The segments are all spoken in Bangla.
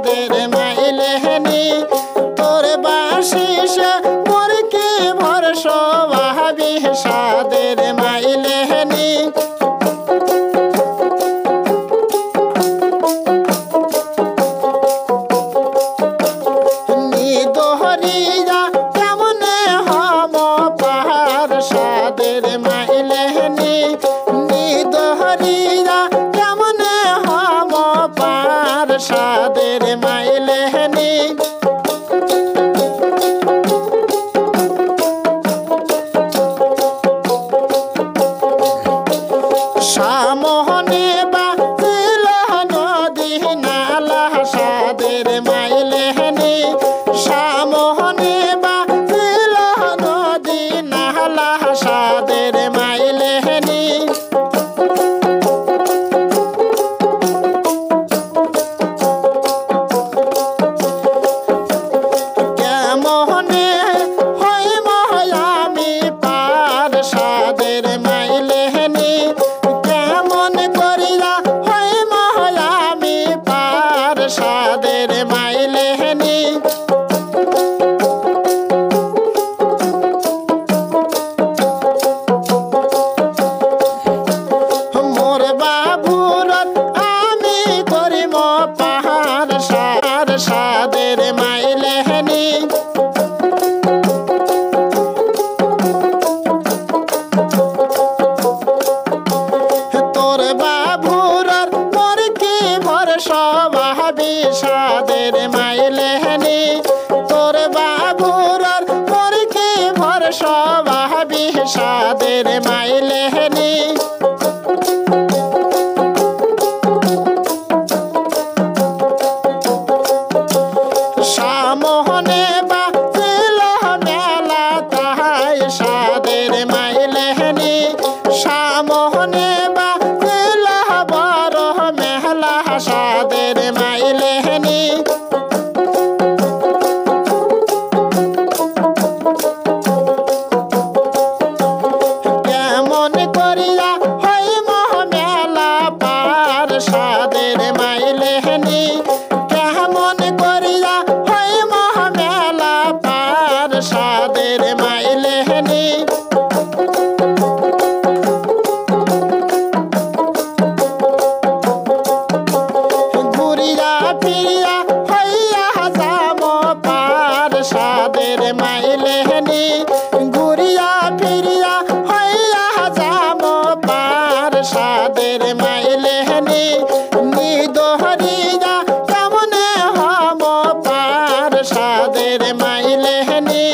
সাদের মাইলেহনি তোর বাসিস মোর কি ভরসা ভাবি সাদের মাইলেহনি নিদহরিয়া কেমনে হম পাহাড় সাদের মাইলেহনি নিদহরিয়া কেমনে হম পাহাড় সাদের মাইলেহনি সামোহনে বাজিল নদী নালা সাদের মাইলেহনি সামোহনে বাজিল নদী নালা সাদের মাইলেহনি কেমনে হইব আমি পার সাদের মাইলেহনি কেমন করিয়া হইব আমি পার সাদের মাইলেহনি মোর বাবুর আমি করিব পাহাড় সাদের মাইলেহনি তোর বাবুর মোর কি ভরসা ভাবি সাদের মাইলেহনি তোর বাবুর মোর কি ভরসা ভাবি সাদের মাইলেহনি সামোহনে বাজিল মেলা তাহাই সাদের মাইলেহনি সামোহনে বাজিল বড় মেলা সাদের মাইলেহনি কেমন করিয়া হইব মেলা পার সাদের মাইলেহনি কেমন করিয়া হইব মেলা পার সাদের মাইলেহনি ঘুরিয়া ফিরিয়া হইয়া যাম পার সাদের মাইলেহনি ঘুরিয়া ফিরিয়া হইয়া যাম পার সাদের মাইলেহনি নিদহরিয়া কেমনে হম পার সাদের মাইলেহনি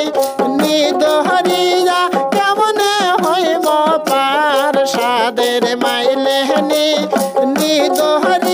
নিদহরিয়া কেমনে হইব পার সাদের মাইলেহনি নিদহরিয়া